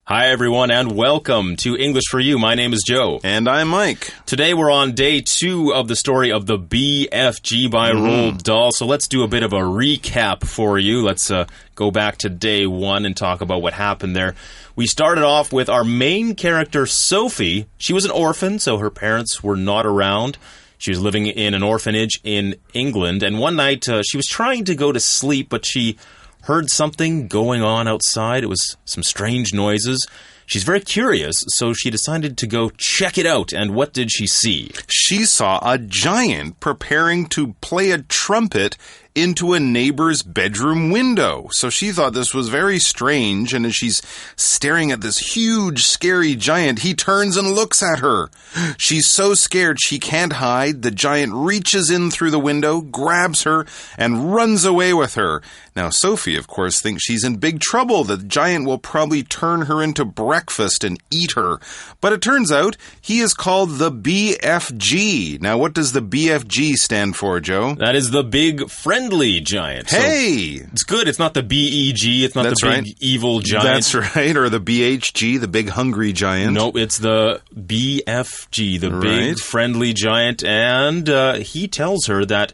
Hi, everyone, and welcome to English for You. My name is Joe. And I'm Mike. Today, we're on day 2 of the story of the BFG by Roald Dahl. So let's do a bit of a recap for you. Let's go back to day 1 and talk about what happened there. We started off with our main character, Sophie. She was an orphan, so her parents were not around. She was living in an orphanage in England. And one night, she was trying to go to sleep, but she heard something going on outside. It was some strange noises. She's very curious, so she decided to go check it out. And what did she see? She saw a giant preparing to play a trumpet into a neighbor's bedroom window. So she thought this was very strange, and as she's staring at this huge, scary giant, he turns and looks at her. She's so scared she can't hide. The giant reaches in through the window, grabs her, and runs away with her. Now, Sophie, of course, thinks she's in big trouble. The giant will probably turn her into breakfast and eat her. But it turns out he is called the BFG. Now, what does the BFG stand for, Joe? That is the Big Friendly Giant. Hey! So it's good. It's not the BEG. It's not That's the Big right. Evil Giant. That's right. Or the BHG, the Big Hungry Giant. No, it's the BFG, the Right. Big Friendly Giant. And he tells her that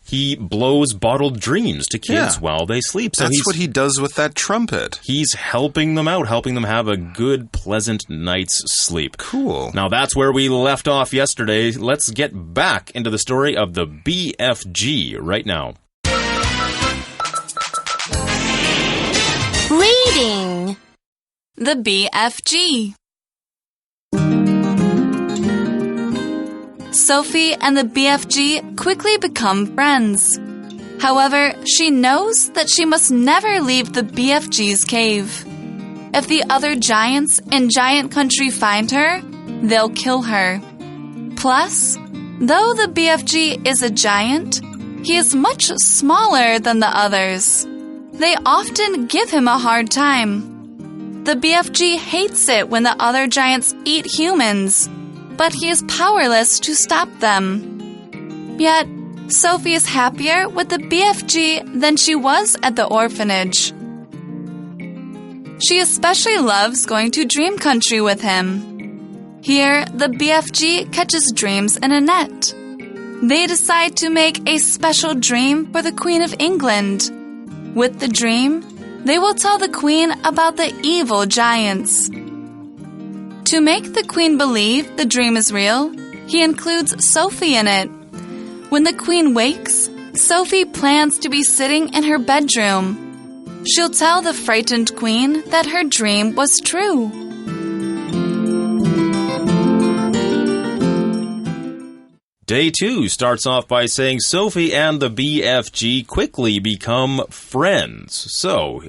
he blows bottled dreams to kids while they sleep. So That's what he does with that trumpet. He's helping them out, helping them have a good, pleasant night's sleep. Cool. Now, that's where we left off yesterday. Let's get back into the story of the BFG right now. Reading The BFG. Sophie and the BFG quickly become friends. However, she knows that she must never leave the BFG's cave. If the other giants in Giant Country find her, they'll kill her. Plus, though the BFG is a giant, he is much smaller than the others. They often give him a hard time. The BFG hates it when the other giants eat humans, but he is powerless to stop them. Yet, Sophie is happier with the BFG than she was at the orphanage. She especially loves going to Dream Country with him. Here, the BFG catches dreams in a net. They decide to make a special dream for the Queen of England. With the dream, they will tell the Queen about the evil giants. To make the Queen believe the dream is real, he includes Sophie in it. When the Queen wakes, Sophie plans to be sitting in her bedroom. She'll tell the frightened Queen that her dream was true. Day 2 starts off by saying Sophie and the BFG quickly become friends. So,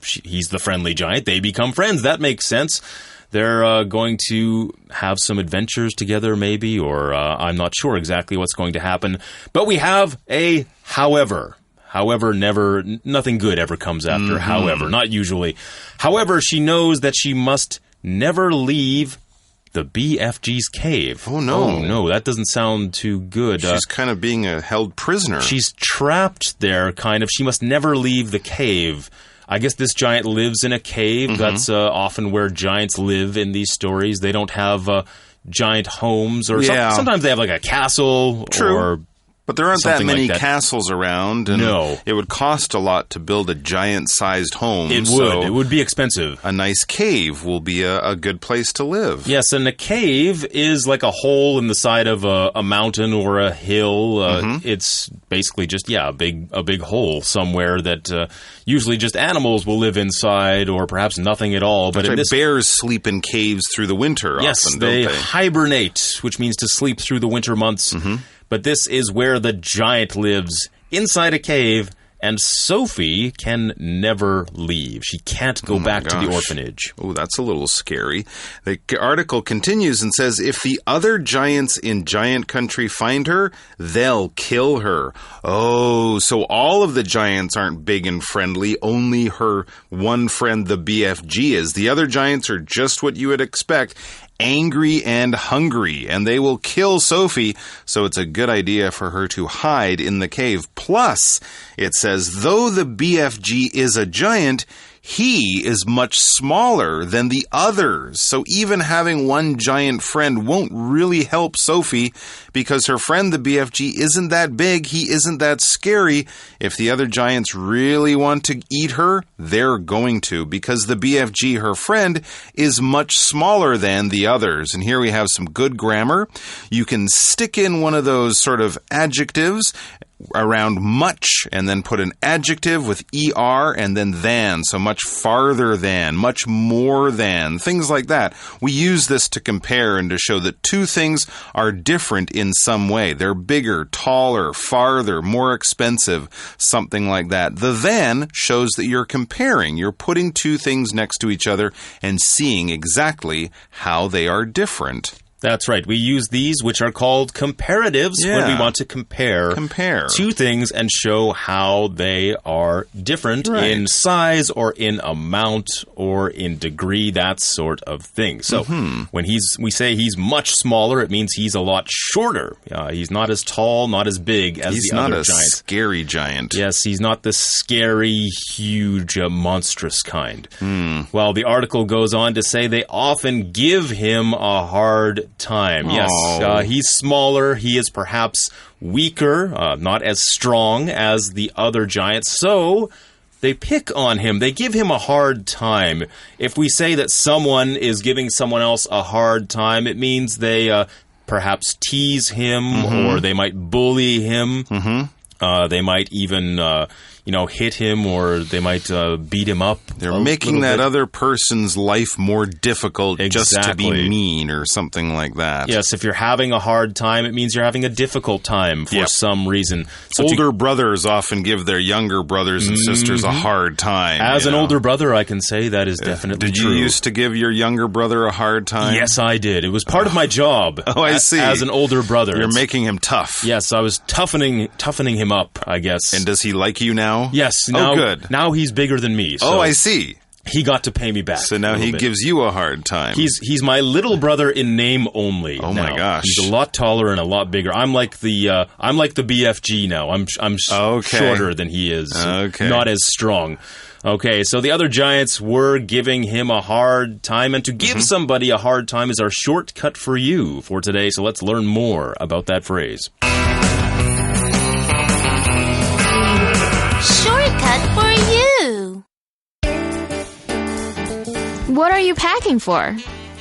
he's the friendly giant. They become friends. That makes sense. They're going to have some adventures together, maybe, or I'm not sure exactly what's going to happen. But we have a however. However, nothing good ever comes after however, not usually. However, she knows that she must never leave the BFG's cave. Oh, no. Oh, no, that doesn't sound too good. She's kind of being held prisoner. She's trapped there, kind of. She must never leave the cave. I guess this giant lives in a cave. That's often where giants live in these stories. They don't have giant homes, or sometimes they have like a castle. True. Or but there aren't that many like that. castles around, and it would cost a lot to build a giant-sized home. It would. So It would be expensive. a nice cave will be a good place to live. Yes, and a cave is like a hole in the side of a mountain or a hill. It's basically just, a big hole somewhere that usually just animals will live inside, or perhaps nothing at all. But bears sleep in caves through the winter often, don't they? Hibernate, which means to sleep through the winter months. But this is where the giant lives, inside a cave, and Sophie can never leave. She can't go back to the orphanage. Oh, that's a little scary. The article continues and says, if the other giants in Giant Country find her, they'll kill her. Oh, so all of the giants aren't big and friendly. Only her one friend, the BFG, is. The other giants are just what you would expect. Angry and hungry, and they will kill Sophie, so it's a good idea for her to hide in the cave. Plus, it says, though the BFG is a giant, he is much smaller than the others. So even having one giant friend won't really help Sophie because her friend, the BFG, isn't that big. He isn't that scary. If the other giants really want to eat her, they're going to because the BFG, her friend, is much smaller than the others. And here we have some good grammar. You can stick in one of those sort of adjectives around much and then put an adjective with er and then than. So much farther than, much more than, things like that. We use this to compare and to show that two things are different in some way. They're bigger, taller, farther, more expensive, something like that. The than shows that you're comparing. You're putting two things next to each other and seeing exactly how they are different. That's right. We use these, which are called comparatives, when we want to compare two things and show how they are different in size or in amount or in degree, that sort of thing. So when we say he's much smaller, it means he's a lot shorter. He's not as tall, not as big as the other giants. He's not a scary giant. Yes, he's not the scary, huge, monstrous kind. Well, the article goes on to say they often give him a hard time. Yes, he's smaller. He is perhaps weaker, not as strong as the other giants. So they pick on him. They give him a hard time. If we say that someone is giving someone else a hard time, it means they perhaps tease him or they might bully him. They might even hit him or they might beat him up. They're making that other person's life more difficult just to be mean or something like that. Yes, if you're having a hard time, it means you're having a difficult time for some reason. So older brothers often give their younger brothers and sisters a hard time. As an older brother, I can say that is definitely true. Did you used to give your younger brother a hard time? Yes, I did. It was part of my job. Oh, I see. As an older brother. You're making him tough. Yes, I was toughening him up, I guess. And does he like you now? Yes. Now, good. Now he's bigger than me. So I see. He got to pay me back. So now he gives you a hard time. He's my little brother in name only. Oh my gosh. He's a lot taller and a lot bigger. I'm like the BFG now. I'm shorter than he is. Okay. Not as strong. Okay, so the other giants were giving him a hard time, and to give somebody a hard time is our shortcut for you for today. So let's learn more about that phrase. Shortcut for you. What are you packing for?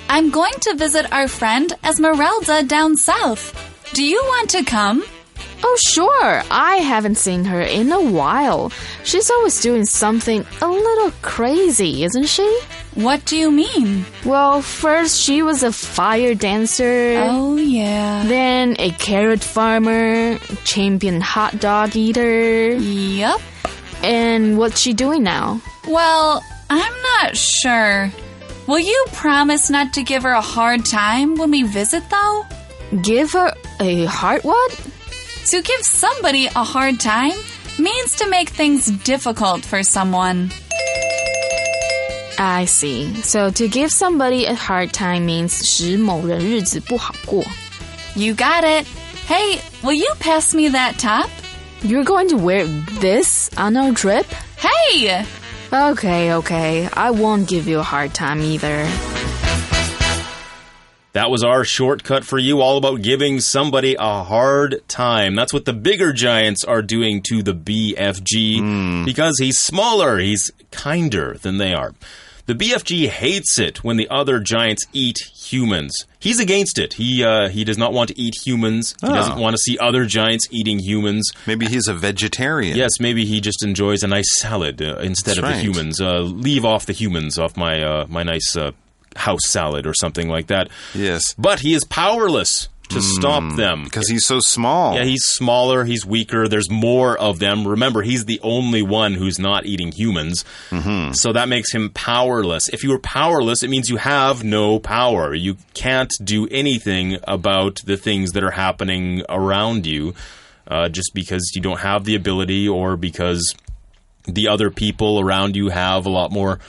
I'm going to visit our friend Esmeralda down south. Do you want to come? Oh, sure. I haven't seen her in a while. She's always doing something a little crazy, isn't she? What do you mean? Well, first she was a fire dancer. Oh, yeah. Then a carrot farmer, champion hot dog eater. Yep. And what's she doing now? Well, I'm not sure. Will you promise not to give her a hard time when we visit, though? Give her a hard what? To give somebody a hard time means to make things difficult for someone. I see. So to give somebody a hard time means 使某人日子不好过. You got it. Hey, will you pass me that top? You're going to wear this on our trip? Hey! Okay. I won't give you a hard time either. That was our shortcut for you, all about giving somebody a hard time. That's what the bigger giants are doing to the BFG because he's smaller, he's kinder than they are. The BFG hates it when the other giants eat humans. He's against it. He does not want to eat humans. He doesn't want to see other giants eating humans. Maybe he's a vegetarian. Yes, maybe he just enjoys a nice salad instead of the humans. Leave off the humans off my nice house salad or something like that. Yes. But he is powerless to stop them. Because he's so small. Yeah, he's smaller, he's weaker, there's more of them. Remember, he's the only one who's not eating humans. So that makes him powerless. If you are powerless, it means you have no power. You can't do anything about the things that are happening around you just because you don't have the ability or because the other people around you have a lot more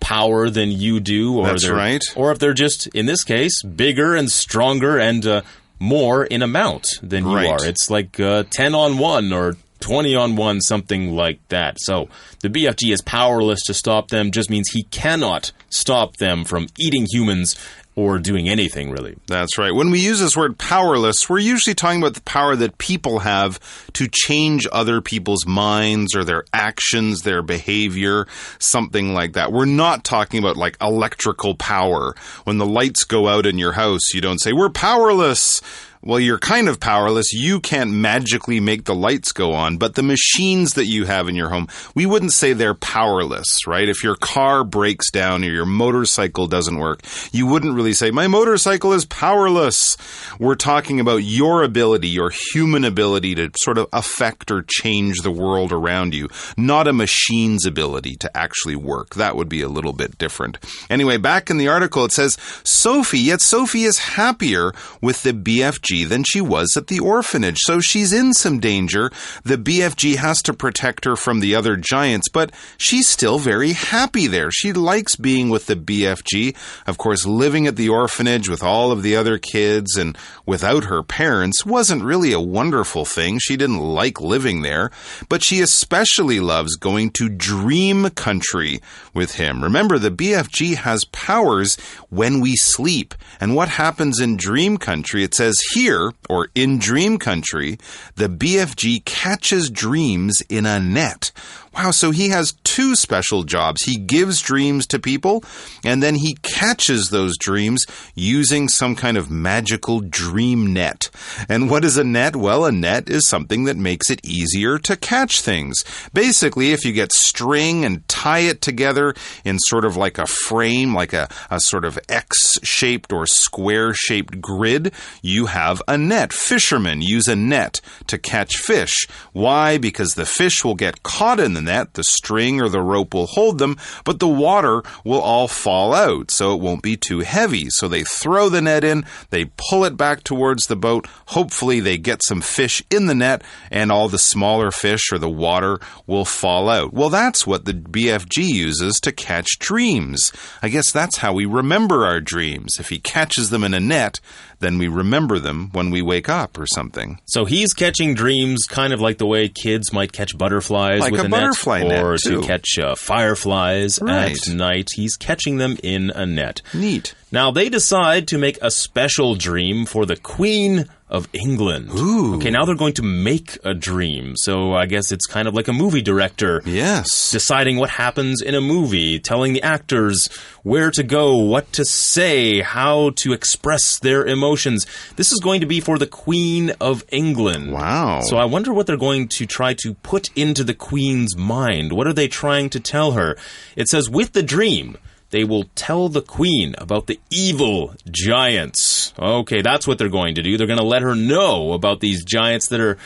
power than you do. Or That's right. Or if they're just, in this case, bigger and stronger and more in amount than you are. It's like 10 on 1 or 20 on 1, something like that. So the BFG is powerless to stop them, just means he cannot stop them from eating humans or doing anything, really. That's right. When we use this word powerless, we're usually talking about the power that people have to change other people's minds or their actions, their behavior, something like that. We're not talking about like electrical power. When the lights go out in your house, you don't say, we're powerless. Well, you're kind of powerless. You can't magically make the lights go on, but the machines that you have in your home, we wouldn't say they're powerless, right? If your car breaks down or your motorcycle doesn't work, you wouldn't really say, my motorcycle is powerless. We're talking about your ability, your human ability to sort of affect or change the world around you, not a machine's ability to actually work. That would be a little bit different. Anyway, back in the article, it says, Sophie is happier with the BFG than she was at the orphanage. So she's in some danger. The BFG has to protect her from the other giants, but she's still very happy there. She likes being with the BFG. Of course, living at the orphanage with all of the other kids and without her parents wasn't really a wonderful thing. She didn't like living there, but she especially loves going to dream country with him. Remember, the BFG has powers when we sleep. And what happens in dream country? It says here, or in dream country, the BFG catches dreams in a net. Wow, so he has two special jobs. He gives dreams to people, and then he catches those dreams using some kind of magical dream net. And what is a net? Well, a net is something that makes it easier to catch things. Basically, if you get string and tie it together in sort of like a frame, like a sort of X-shaped or square-shaped grid, you have a net. Fishermen use a net to catch fish. Why? Because the fish will get caught in the net, the string or the rope will hold them, but the water will all fall out, so it won't be too heavy. So they throw the net in, they pull it back towards the boat, hopefully they get some fish in the net, and all the smaller fish or the water will fall out. Well, that's what the BFG uses to catch dreams. I guess that's how we remember our dreams. If he catches them in a net, then we remember them when we wake up or something. So he's catching dreams kind of like the way kids might catch butterflies like with a butterfly net, or too. to catch fireflies at night. He's catching them in a net. Neat. Now, they decide to make a special dream for the Queen of England. Ooh. Okay, now they're going to make a dream. So I guess it's kind of like a movie director. Yes. Deciding what happens in a movie, telling the actors where to go, what to say, how to express their emotions. This is going to be for the Queen of England. Wow. So I wonder what they're going to try to put into the Queen's mind. What are they trying to tell her? It says, with the dream, they will tell the Queen about the evil giants. Okay, that's what they're going to do. They're going to let her know about these giants that are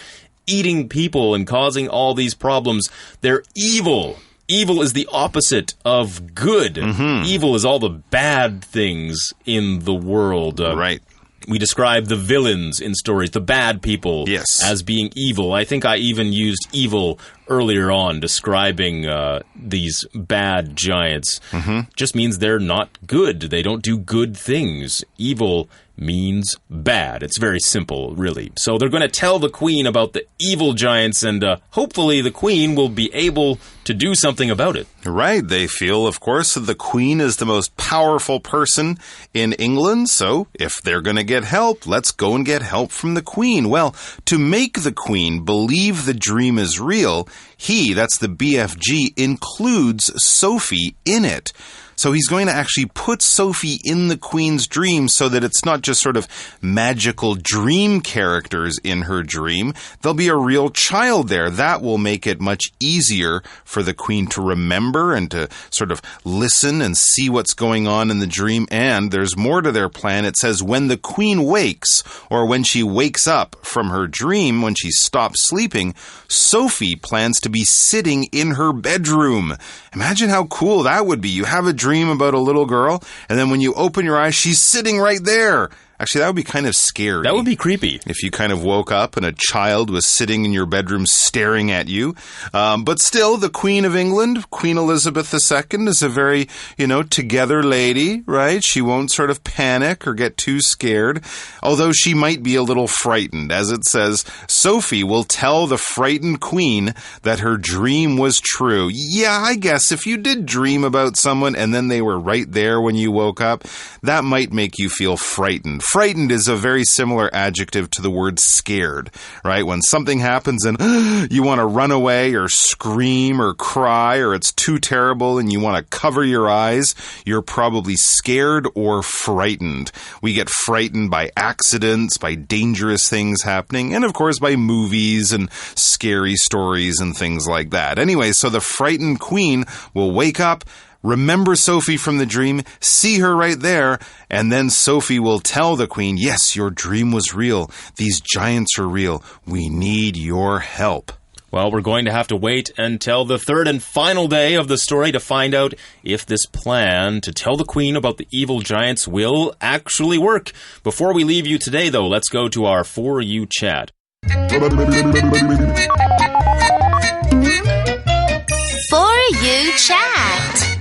eating people and causing all these problems. They're evil. Evil is the opposite of good. Evil is all the bad things in the world. Right. We describe the villains in stories, the bad people, as being evil. I think I even used evil earlier on, describing these bad giants. Just means they're not good. They don't do good things. Evil means bad. It's very simple, really. So they're going to tell the Queen about the evil giants, and hopefully the Queen will be able to do something about it. Right. They feel, of course, that the Queen is the most powerful person in England. So if they're going to get help, let's go and get help from the Queen. Well, to make the Queen believe the dream is real, that's the BFG, includes Sophie in it. So he's going to actually put Sophie in the Queen's dream so that it's not just sort of magical dream characters in her dream. There'll be a real child there. That will make it much easier for the Queen to remember and to sort of listen and see what's going on in the dream. And there's more to their plan. It says when the Queen wakes, or when she wakes up from her dream, when she stops sleeping, Sophie plans to be sitting in her bedroom. Imagine how cool that would be. You have a dream about a little girl, and then when you open your eyes, she's sitting right there. Actually, that would be kind of scary. That would be creepy. If you kind of woke up and a child was sitting in your bedroom staring at you. But still, the Queen of England, Queen Elizabeth II, is a very, together lady, right? She won't sort of panic or get too scared, although she might be a little frightened. As it says, Sophie will tell the frightened queen that her dream was true. Yeah, I guess if you did dream about someone and then they were right there when you woke up, that might make you feel frightened. Frightened is a very similar adjective to the word scared, right? When something happens and you want to run away or scream or cry or it's too terrible and you want to cover your eyes, you're probably scared or frightened. We get frightened by accidents, by dangerous things happening, and of course by movies and scary stories and things like that. Anyway, so the frightened queen will wake up, remember Sophie from the dream, see her right there, and then Sophie will tell the queen, yes, your dream was real. These giants are real. We need your help. Well, we're going to have to wait until the third and final day of the story to find out if this plan to tell the queen about the evil giants will actually work. Before we leave you today, though, let's go to our For You chat. For You chat.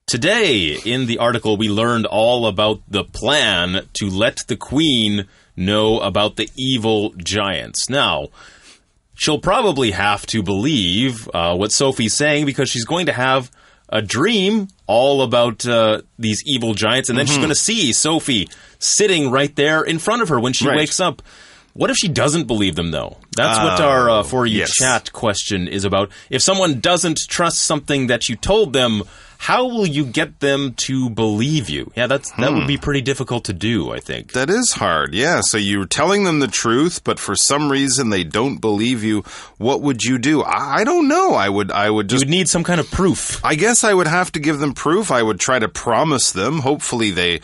Today, in the article, we learned all about the plan to let the queen know about the evil giants. Now, she'll probably have to believe what Sophie's saying because she's going to have a dream all about these evil giants, and then she's going to see Sophie sitting right there in front of her when she wakes up. What if she doesn't believe them, though? That's what our For You chat question is about. If someone doesn't trust something that you told them, how will you get them to believe you? Yeah, that would be pretty difficult to do, I think. That is hard, yeah. So you're telling them the truth, but for some reason they don't believe you. What would you do? I don't know. I would just... You would need some kind of proof. I guess I would have to give them proof. I would try to promise them. Hopefully they,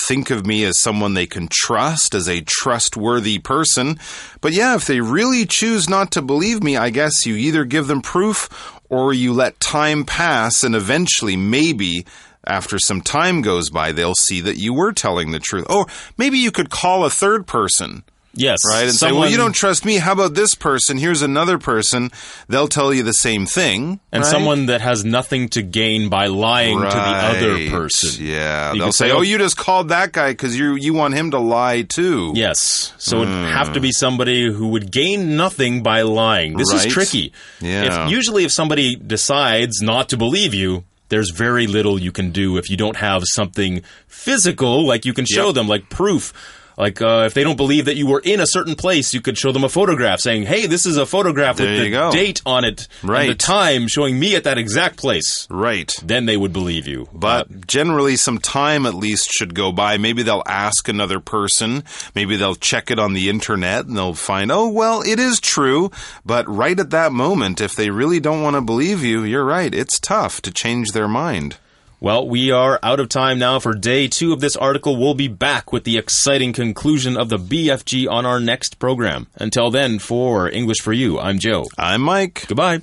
think of me as someone they can trust, as a trustworthy person. But yeah, if they really choose not to believe me, I guess you either give them proof or you let time pass, and eventually, maybe, after some time goes by, they'll see that you were telling the truth. Or maybe you could call a third person. Yes. Right? And say, well, you don't trust me. How about this person? Here's another person. They'll tell you the same thing. And someone that has nothing to gain by lying to the other person. Yeah. They'll say, oh, you just called that guy because you want him to lie too. Yes. So it would have to be somebody who would gain nothing by lying. This is tricky. Yeah. Usually if somebody decides not to believe you, there's very little you can do if you don't have something physical, like you can show them, like proof. Like, if they don't believe that you were in a certain place, you could show them a photograph saying, hey, this is a photograph with the date on it and the time showing me at that exact place. Right. Then they would believe you. But generally, some time at least should go by. Maybe they'll ask another person. Maybe they'll check it on the internet and they'll find, oh, well, it is true. But right at that moment, if they really don't want to believe you, you're right. It's tough to change their mind. Well, we are out of time now for day 2 of this article. We'll be back with the exciting conclusion of the BFG on our next program. Until then, for English for You, I'm Joe. I'm Mike. Goodbye.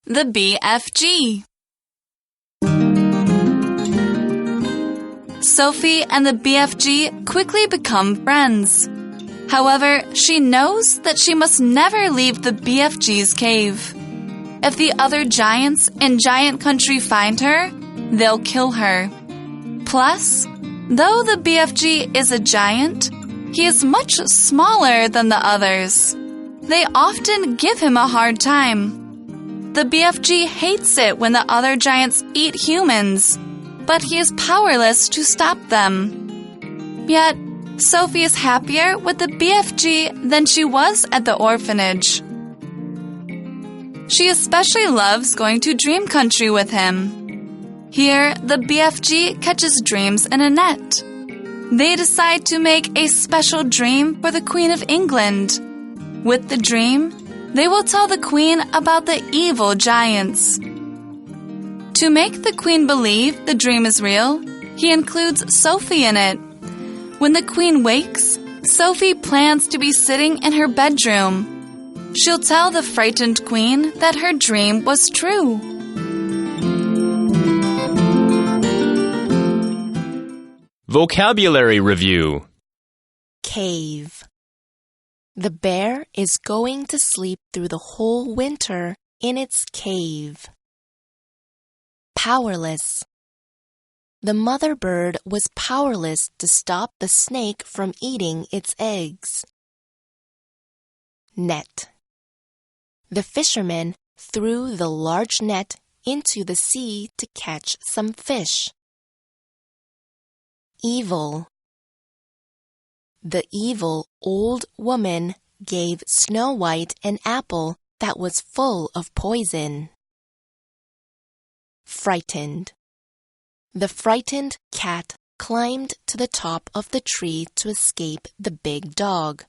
The BFG. Sophie and the BFG quickly become friends. However, she knows that she must never leave the BFG's cave. If the other giants in Giant Country find her, they'll kill her. Plus, though the BFG is a giant, he is much smaller than the others. They often give him a hard time. The BFG hates it when the other giants eat humans, but he is powerless to stop them. Yet, Sophie is happier with the BFG than she was at the orphanage. She especially loves going to Dream Country with him. Here, the BFG catches dreams in a net. They decide to make a special dream for the Queen of England. With the dream, they will tell the Queen about the evil giants. To make the Queen believe the dream is real, he includes Sophie in it. When the Queen wakes, Sophie plans to be sitting in her bedroom. She'll tell the frightened Queen that her dream was true. Vocabulary Review cave. The bear is going to sleep through the whole winter in its cave. Powerless. The mother bird was powerless to stop the snake from eating its eggs. Net. The fisherman threw the large net into the sea to catch some fish. Evil. The evil old woman gave Snow White an apple that was full of poison. Frightened. The frightened cat climbed to the top of the tree to escape the big dog.